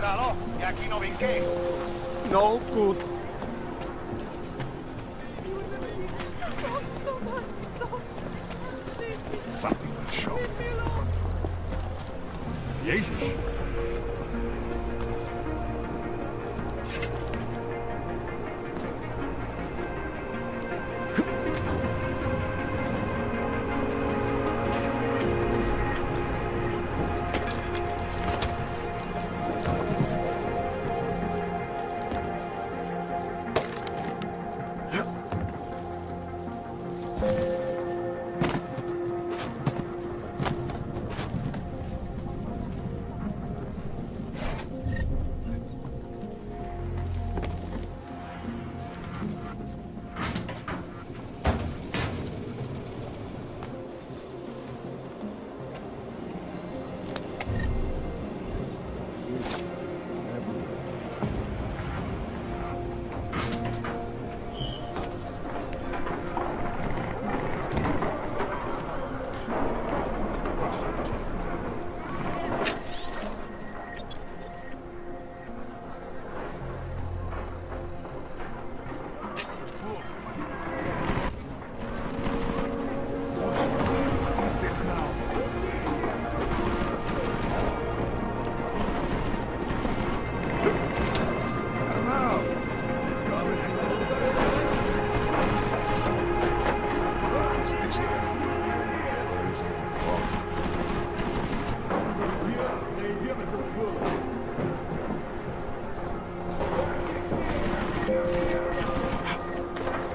Bájalo, que aquí no vinqué. No good. Something will show. Jesus.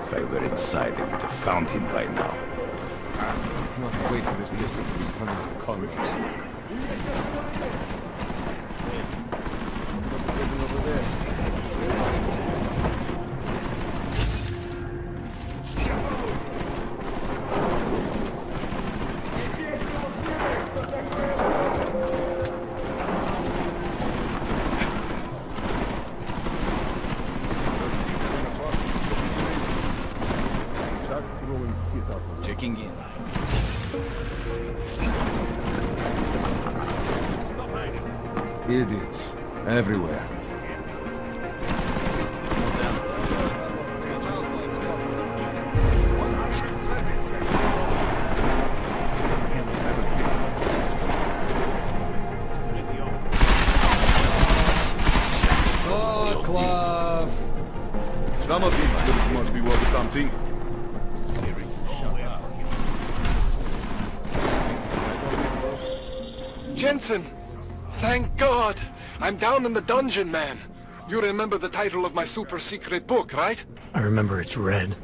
If I were inside, I would have found him by now. Not wait for this distance. He's coming to Congress. Over there. Checking in. Idiots. Everywhere. Oh, Clive. Some of these must be worth something. Jensen! Thank God! I'm down in the dungeon, man. You remember the title of my super secret book, right? I remember it's red.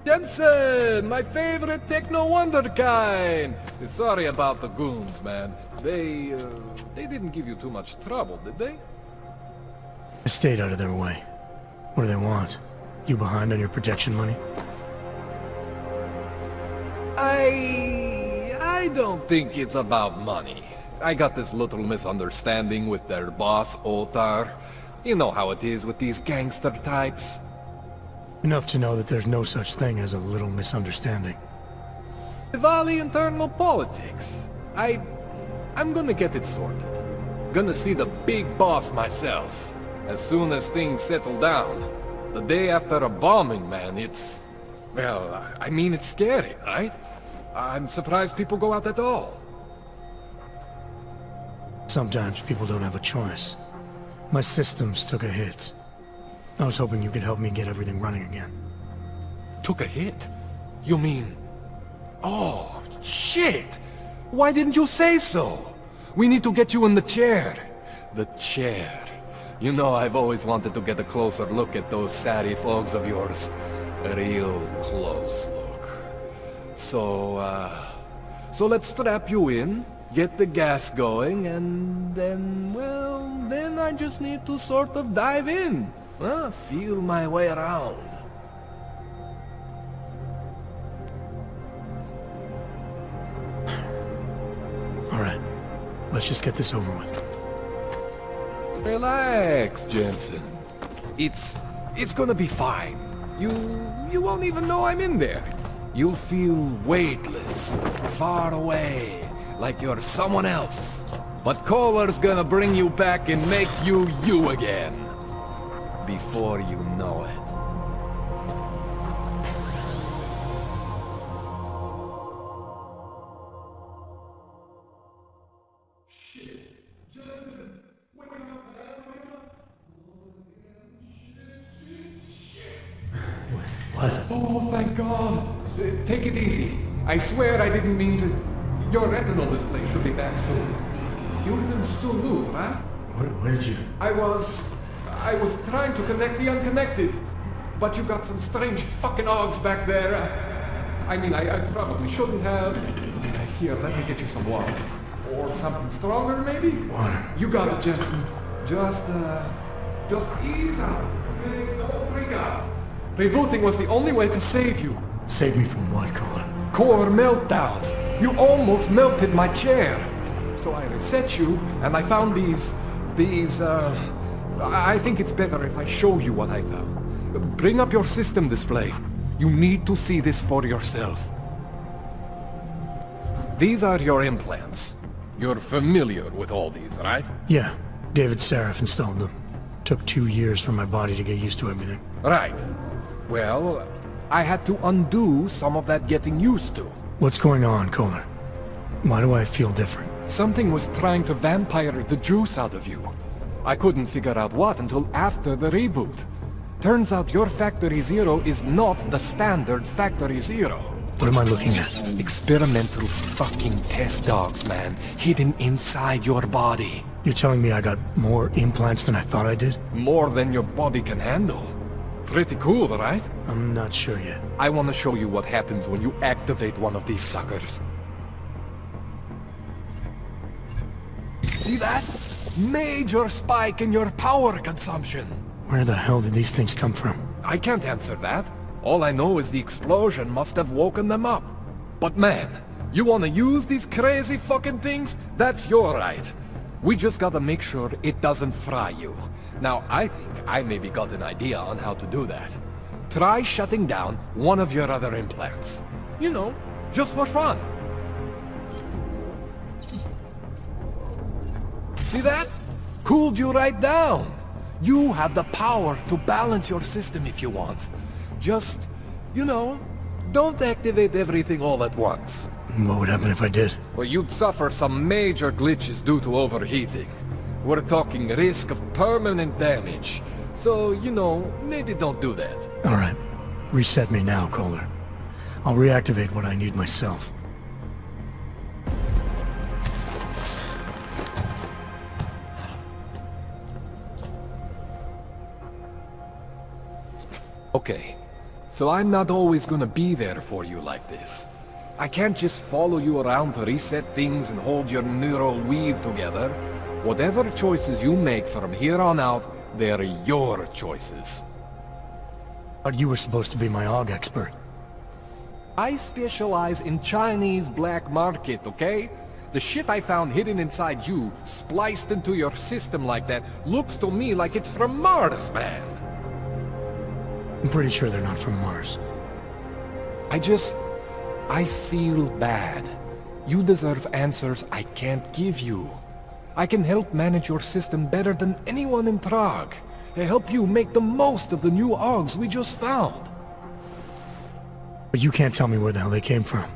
Jensen, my favorite techno wonderkind. Sorry about the goons, man. They didn't give you too much trouble, did they? I stayed out of their way. What do they want? You behind on your protection money? I don't think it's about money. I got this little misunderstanding with their boss, Otar. You know how it is with these gangster types. Enough to know that there's no such thing as a little misunderstanding. Valley internal politics. I'm gonna get it sorted. Gonna see the big boss myself. As soon as things settle down. The day after a bombing, man, it's... Well, I mean, it's scary, right? I'm surprised people go out at all. Sometimes people don't have a choice. My systems took a hit. I was hoping you could help me get everything running again. Took a hit? You mean... Oh, shit! Why didn't you say so? We need to get you in the chair. The chair. You know, I've always wanted to get a closer look at those satty Augs of yours. A real close look. So let's strap you in, get the gas going, and then, well, then I just need to sort of dive in. Feel my way around. let's just get this over with. Relax, Jensen. It's gonna be fine. You won't even know I'm in there. You'll feel weightless, far away, like you're someone else. But Koller's gonna bring you back and make you you again. Before you know it. Oh, thank God. Take it easy. I swear I didn't mean to... Your retinal display should be back soon. You can still move, right? Where did you... I was trying to connect the unconnected. But you got some strange fucking Augs back there. I mean, I probably shouldn't have... Here, let me get you some water. Or something stronger, maybe? Water. You got it, Jensen. Just ease out. Don't freak out. Rebooting was the only way to save you. Save me from what, Koller? Core meltdown. You almost melted my chair. So I reset you, and I found these... I think it's better if I show you what I found. Bring up your system display. You need to see this for yourself. These are your implants. You're familiar with all these, right? Yeah, David Seraph installed them. Took 2 years for my body to get used to everything. Right. Well, I had to undo some of that getting used to. What's going on, Koller? Why do I feel different? Something was trying to vampire the juice out of you. I couldn't figure out what until after the reboot. Turns out your Factory Zero is not the standard Factory Zero. What am I looking at? Experimental fucking test dogs, man. Hidden inside your body. You're telling me I got more implants than I thought I did? More than your body can handle. Pretty cool, right? I'm not sure yet. I want to show you what happens when you activate one of these suckers. See that? Major spike in your power consumption. Where the hell did these things come from? I can't answer that. All I know is the explosion must have woken them up. But man, you want to use these crazy fucking things? That's your right. We just gotta make sure it doesn't fry you. Now, I think I maybe got an idea on how to do that. Try shutting down one of your other implants. You know, just for fun. See that? Cooled you right down. You have the power to balance your system if you want. Just, you know, don't activate everything all at once. What would happen if I did? Well, you'd suffer some major glitches due to overheating. We're talking risk of permanent damage. So, you know, maybe don't do that. Alright. Reset me now, Koller. I'll reactivate what I need myself. Okay. So I'm not always gonna be there for you like this. I can't just follow you around to reset things and hold your neural weave together. Whatever choices you make from here on out, they're your choices. But you were supposed to be my Aug expert. I specialize in Chinese black market, okay? The shit I found hidden inside you, spliced into your system like that, looks to me like it's from Mars, man. I'm pretty sure they're not from Mars. I feel bad. You deserve answers I can't give you. I can help manage your system better than anyone in Prague. I help you make the most of the new Augs we just found. But you can't tell me where the hell they came from.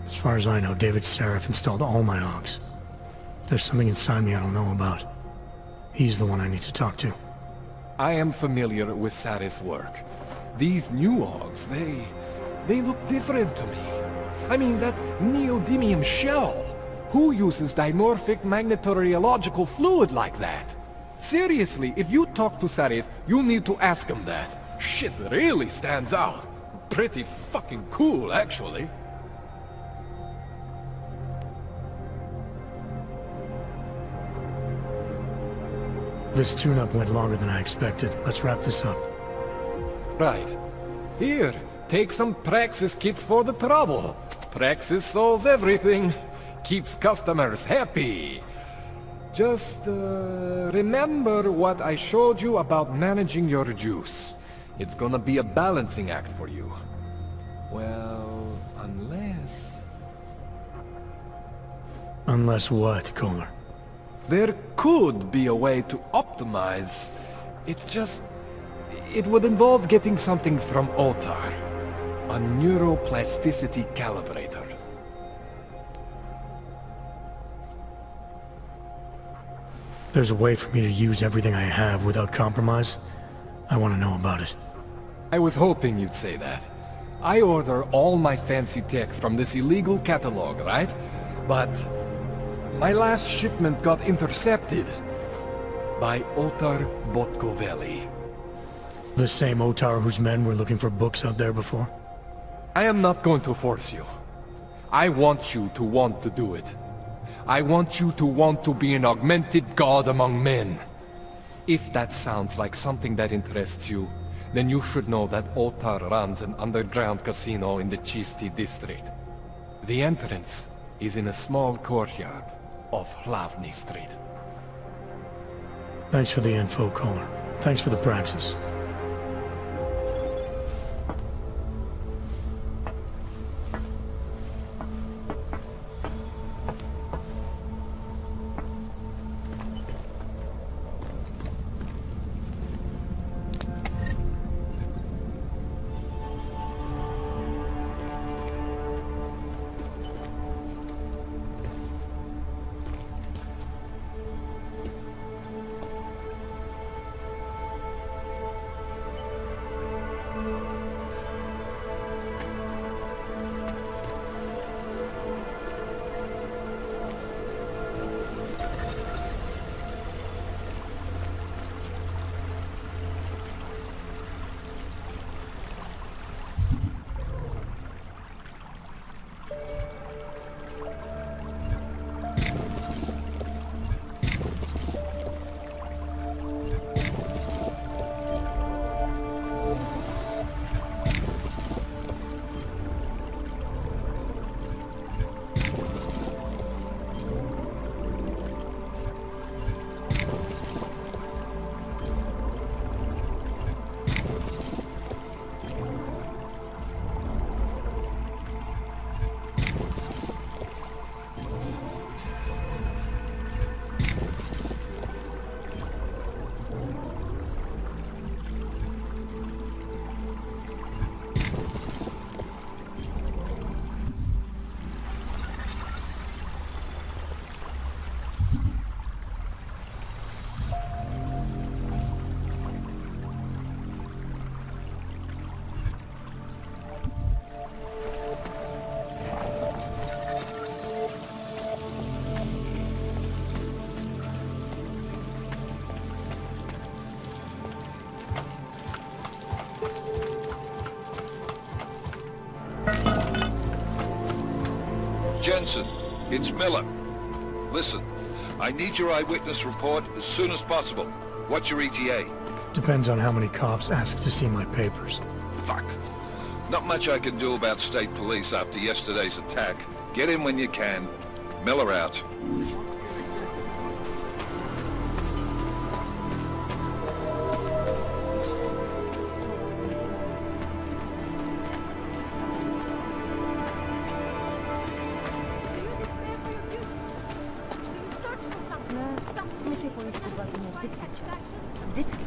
As far as I know, David Seraph installed all my Augs. There's something inside me I don't know about. He's the one I need to talk to. I am familiar with Sarah's work. These new Augs, they look different to me. I mean, that neodymium shell. Who uses dimorphic magnetorheological fluid like that? Seriously, if you talk to Sarif, you need to ask him that. Shit really stands out. Pretty fucking cool, actually. This tune-up went longer than I expected. Let's wrap this up. Right. Here, take some Praxis kits for the trouble. Praxis solves everything. keeps customers happy. Just, remember what I showed you about managing your juice. It's gonna be a balancing act for you. Well, unless... Unless what, Koller? There could be a way to optimize. It's just... It would involve getting something from Otar. A neuroplasticity calibrator. There's a way for me to use everything I have without compromise? I want to know about it. I was hoping you'd say that. I order all my fancy tech from this illegal catalog, right? But my last shipment got intercepted by Otar Botkoveli. The same Otar whose men were looking for books out there before? I am not going to force you. I want you to want to do it. I want you to want to be an augmented god among men. If that sounds like something that interests you, then you should know that Otar runs an underground casino in the Chisti district. The entrance is in a small courtyard off Hlavny Street. Thanks for the info, Koller. Thanks for the praxis. Jensen, it's Miller. Listen, I need your eyewitness report as soon as possible. What's your ETA? Depends on how many cops ask to see my papers. Fuck. Not much I can do about state police after yesterday's attack. Get in when you can. Miller out. Vždycky.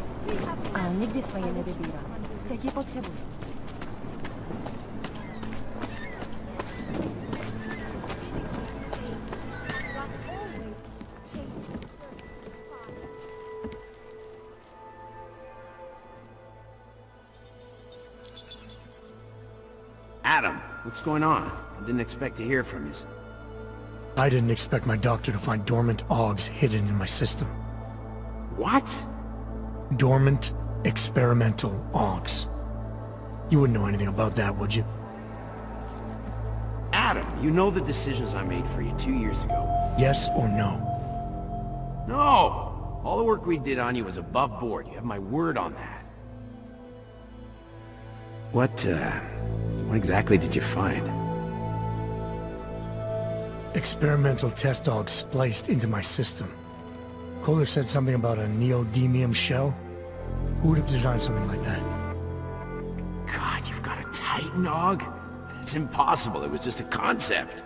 A nikdy jsme je nevybírali. Teď je potřebuji. Adam, what's going on? I didn't expect to hear from you. I didn't expect my doctor to find dormant Augs hidden in my system. What? Dormant, experimental Augs. You wouldn't know anything about that, would you? Adam, you know the decisions I made for you 2 years ago. Yes or no? No! All the work we did on you was above board. You have my word on that. What exactly did you find? Experimental test dogs spliced into my system. Koller said something about a neodymium shell. Who would have designed something like that? God, you've got a Titan Aug? It's impossible. It was just a concept.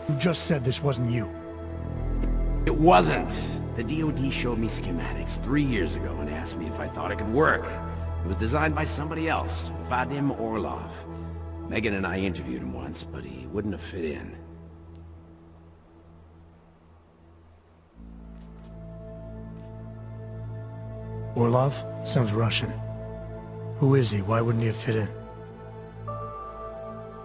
You just said this wasn't you. It wasn't. The DOD showed me schematics 3 years ago and asked me if I thought it could work. It was designed by somebody else, Vadim Orlov. Megan and I interviewed him once, but he wouldn't have fit in. Orlov? Sounds Russian. Who is he? Why wouldn't he have fit in?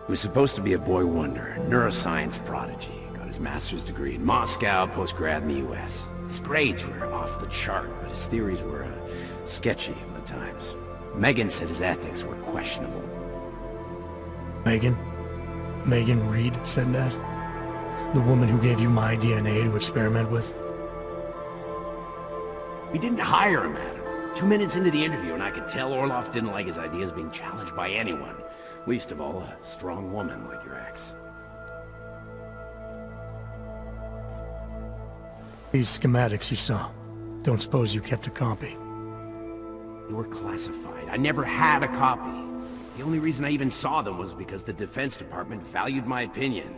He was supposed to be a boy wonder, a neuroscience prodigy. Got his master's degree in Moscow, post-grad in the US. His grades were off the chart, but his theories were sketchy at times. Megan said his ethics were questionable. Megan? Megan Reed said that? The woman who gave you my DNA to experiment with? We didn't hire him, Adam. 2 minutes into the interview, and I could tell Orlov didn't like his ideas being challenged by anyone. Least of all, a strong woman like your ex. These schematics you saw. Don't suppose you kept a copy? They were classified. I never had a copy. The only reason I even saw them was because the Defense Department valued my opinion.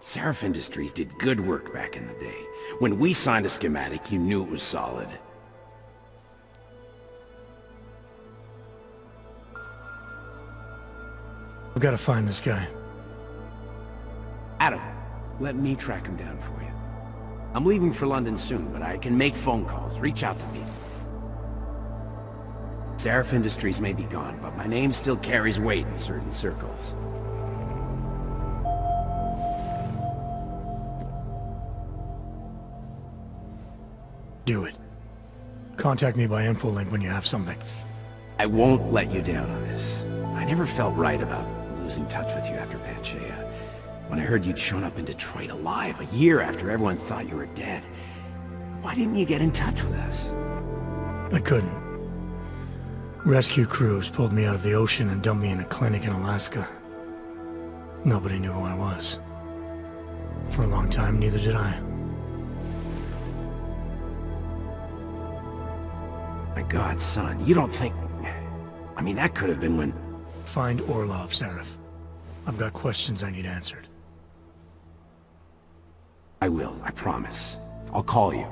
Seraph Industries did good work back in the day. When we signed a schematic, you knew it was solid. We've got to find this guy. Adam, let me track him down for you. I'm leaving for London soon, but I can make phone calls. Reach out to me. Seraph Industries may be gone, but my name still carries weight in certain circles. Do it. Contact me by infolink when you have something. I won't let you down on this. I never felt right about losing touch with you after Panchea. When I heard you'd shown up in Detroit alive a year after everyone thought you were dead. Why didn't you get in touch with us? I couldn't. Rescue crews pulled me out of the ocean and dumped me in a clinic in Alaska. Nobody knew who I was. For a long time, neither did I. My God, son, you don't think... I mean, that could have been when... Find Orlov, Seraph. I've got questions I need answered. I will, I promise. I'll call you.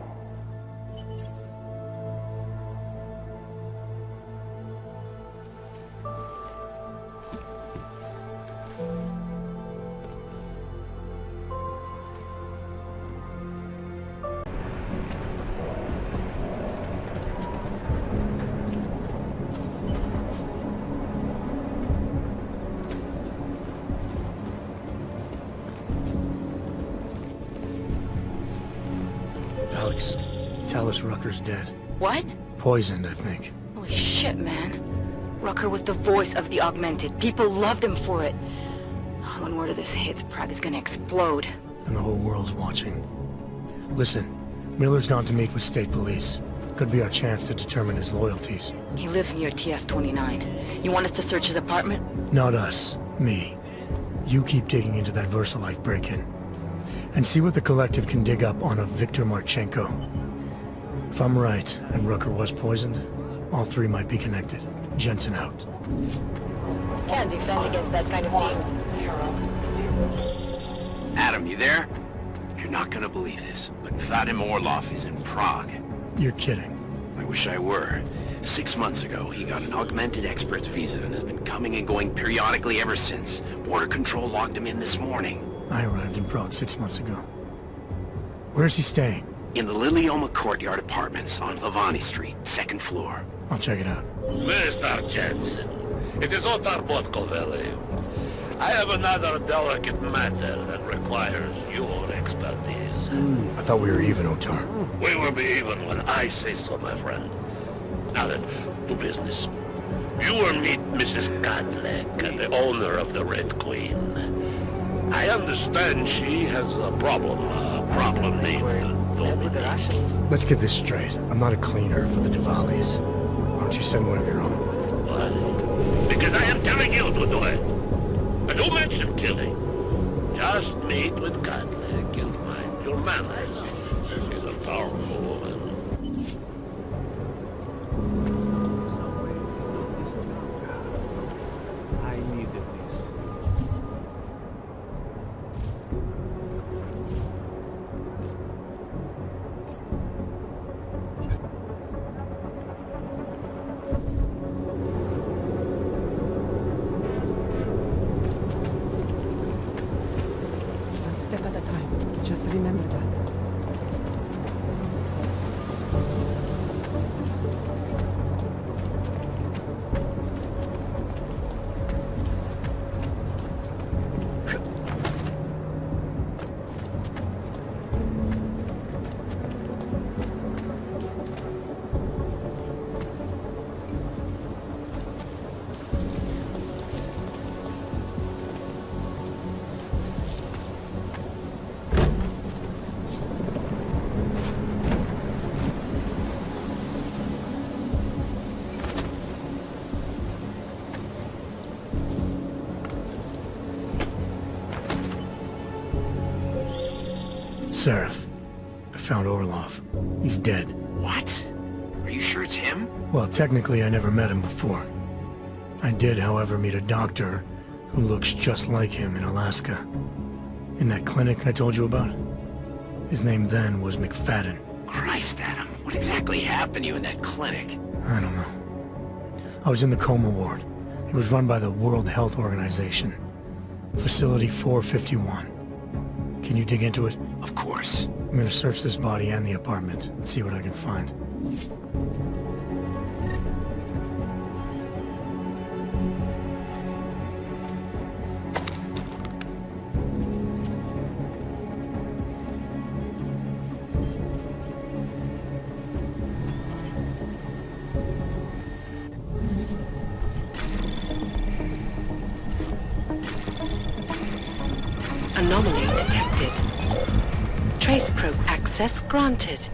Alex, tell us Rucker's dead. What? Poisoned, I think. Holy shit, man. Rucker was the voice of the augmented. People loved him for it. When word of this hits, Prague is gonna explode. And the whole world's watching. Listen, Miller's gone to meet with state police. Could be our chance to determine his loyalties. He lives near TF-29. You want us to search his apartment? Not us. Me. You keep digging into that VersaLife break-in. And see what the Collective can dig up on a Viktor Marchenko. If I'm right, and Rucker was poisoned, all three might be connected. Jensen out. Can't defend against that kind of team. Adam, you there? You're not gonna believe this, but Vadim Orlov is in Prague. You're kidding. I wish I were. 6 months ago, he got an augmented expert's visa and has been coming and going periodically ever since. Border Control logged him in this morning. I arrived in Prague 6 months ago. Where's he staying? In the Lilioma Courtyard Apartments on Lavani Street, 2nd floor. I'll check it out. Mr. Jensen, it is Otar Botkovelli. I have another delicate matter that requires your expertise. I thought we were even, Otar. We will be even when I say so, my friend. Now then, to business. You will meet Mrs. Kadlec, the owner of the Red Queen. I understand she has a problem named Dominique. Let's get this straight. I'm not a cleaner for the Diwalis. Why don't you send one of your own? Why? Because I am telling you to do it. I don't mention killing. Just meet with Kadlec and mind your manners. She's a powerful woman. I needed this. One step at a time. Just remember that. Seraph, I found Orlov. He's dead. What? Are you sure it's him? Well, technically I never met him before. I did, however, meet a doctor who looks just like him in Alaska. In that clinic I told you about. His name then was McFadden. Christ, Adam. What exactly happened to you in that clinic? I don't know. I was in the coma ward. It was run by the World Health Organization. Facility 451. Can you dig into it? Of course. I'm gonna search this body and the apartment and see what I can find. Anomaly detected. Trace probe access granted.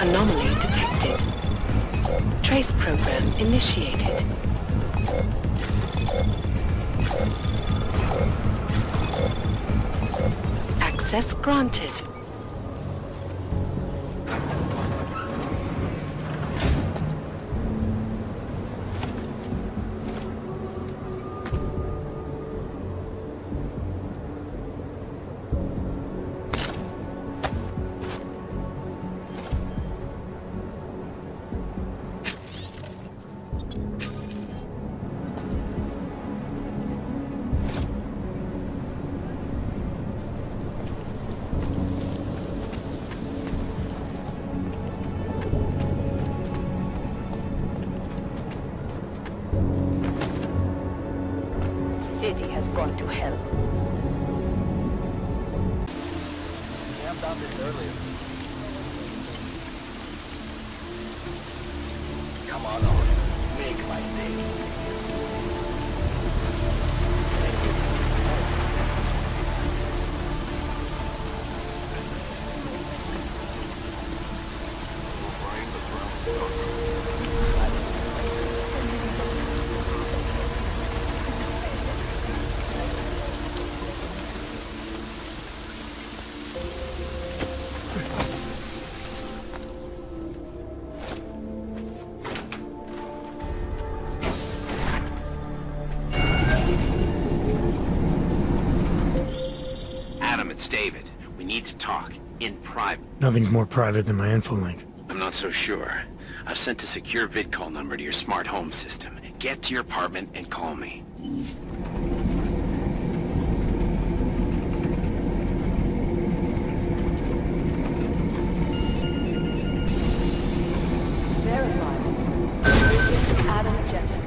Anomaly detected. Trace program initiated. Access granted. gone to hell. Yeah, I've done this earlier. Come on, make my day. It's David. We need to talk. In private. Nothing's more private than my info link. I'm not so sure. I've sent a secure VidCall number to your smart home system. Get to your apartment and call me. Verified. Agent Adam Jensen.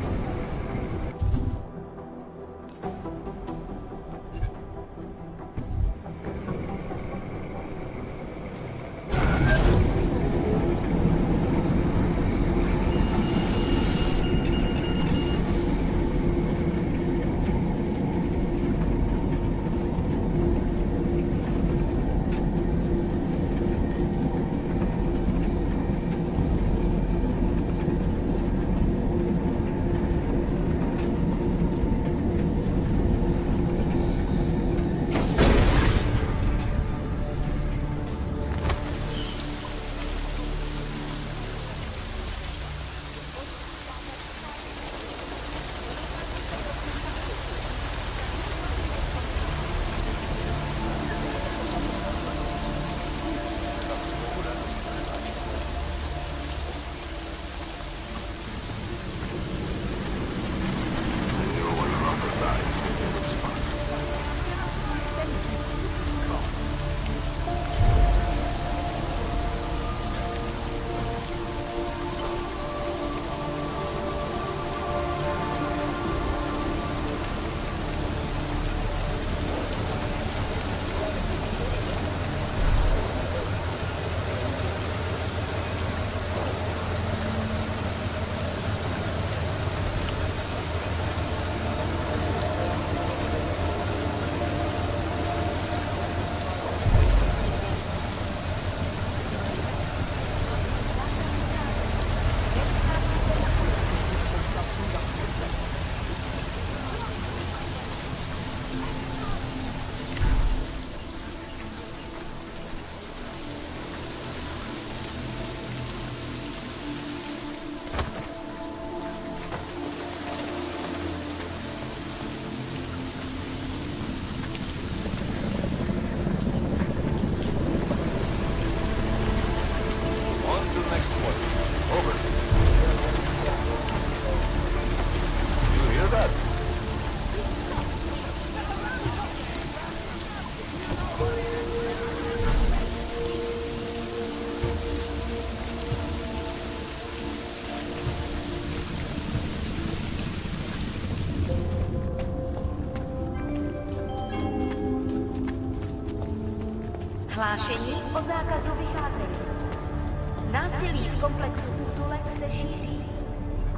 Hlášení o zákazu vycházení. Násilí v komplexu útulek se šíří.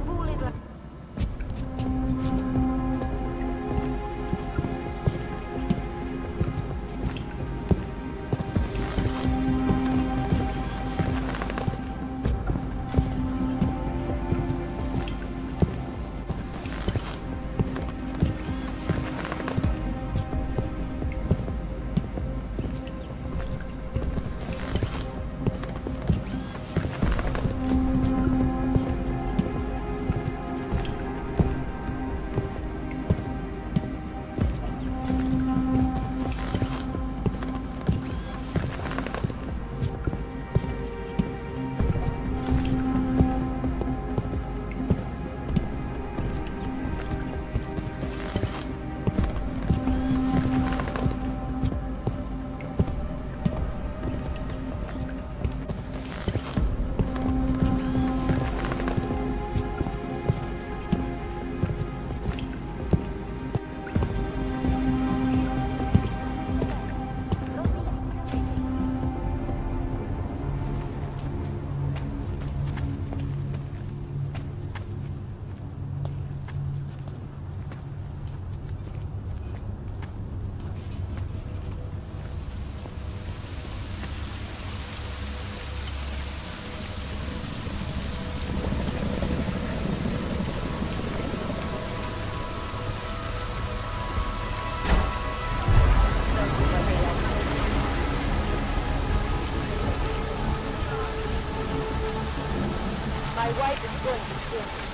Kvůli wife is going to kill me.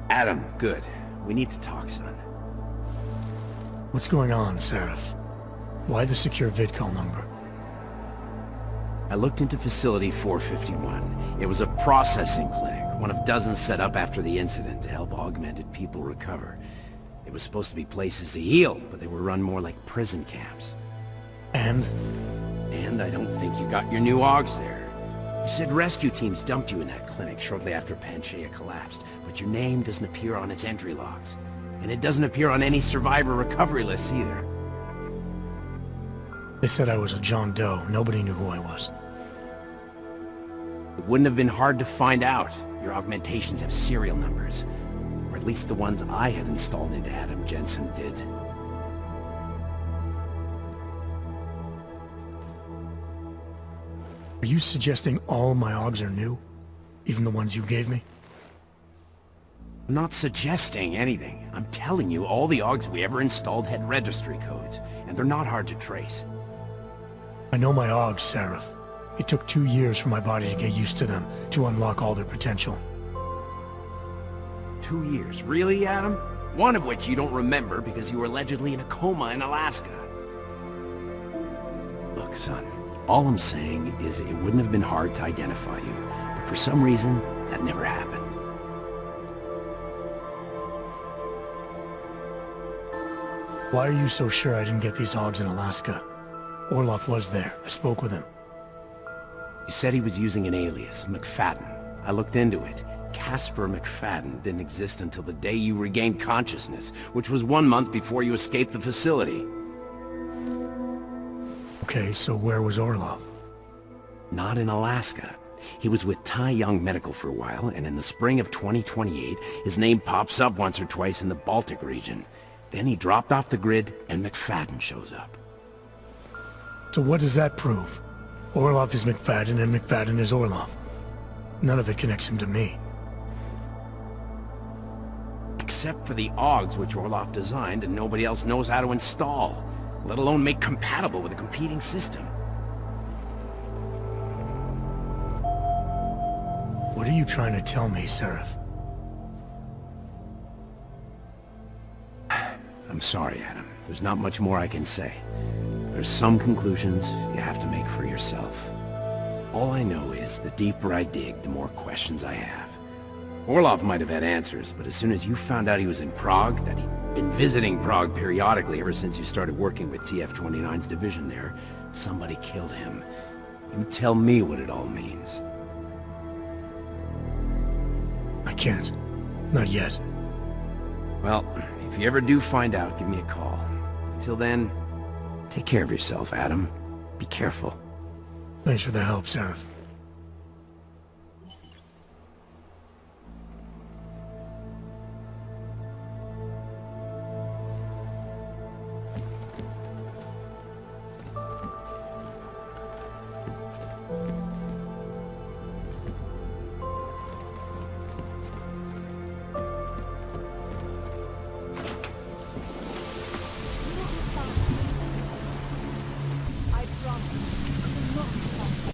Adam, good. We need to talk, son. What's going on, Seraph? Why the secure vidcall number? I looked into Facility 451. It was a processing clinic, one of dozens set up after the incident to help augmented people recover. It was supposed to be places to heal, but they were run more like prison camps. And? And I don't think you got your new Augs there. You said rescue teams dumped you in that clinic shortly after Panchaea collapsed, but your name doesn't appear on its entry logs. And it doesn't appear on any survivor recovery lists either. They said I was a John Doe. Nobody knew who I was. It wouldn't have been hard to find out. Your augmentations have serial numbers. Or at least the ones I had installed into Adam Jensen did. Are you suggesting all my Augs are new? Even the ones you gave me? I'm not suggesting anything. I'm telling you, all the Augs we ever installed had registry codes, and they're not hard to trace. I know my Augs, Seraph. It took 2 years for my body to get used to them, to unlock all their potential. 2 years? Really, Adam? One of which you don't remember because you were allegedly in a coma in Alaska. Look, son, all I'm saying is it wouldn't have been hard to identify you, but for some reason, that never happened. Why are you so sure I didn't get these Augs in Alaska? Orloff was there. I spoke with him. You said he was using an alias, McFadden. I looked into it. Casper McFadden didn't exist until the day you regained consciousness, which was 1 month before you escaped the facility. Okay, so where was Orloff? Not in Alaska. He was with Tai Young Medical for a while, and in the spring of 2028, his name pops up once or twice in the Baltic region. Then he dropped off the grid, and McFadden shows up. So what does that prove? Orloff is McFadden, and McFadden is Orloff. None of it connects him to me. Except for the Augs, which Orloff designed, and nobody else knows how to install, let alone make compatible with a competing system. What are you trying to tell me, Seraph? I'm sorry, Adam. There's not much more I can say. There's some conclusions you have to make for yourself. All I know is the deeper I dig, the more questions I have. Orloff might have had answers, but as soon as you found out he was in Prague, that he'd been visiting Prague periodically ever since you started working with TF-29's division there, somebody killed him. You tell me what it all means. I can't. Not yet. Well, if you ever do find out, give me a call. Until then, take care of yourself, Adam. Be careful. Thanks for the help, Seraph.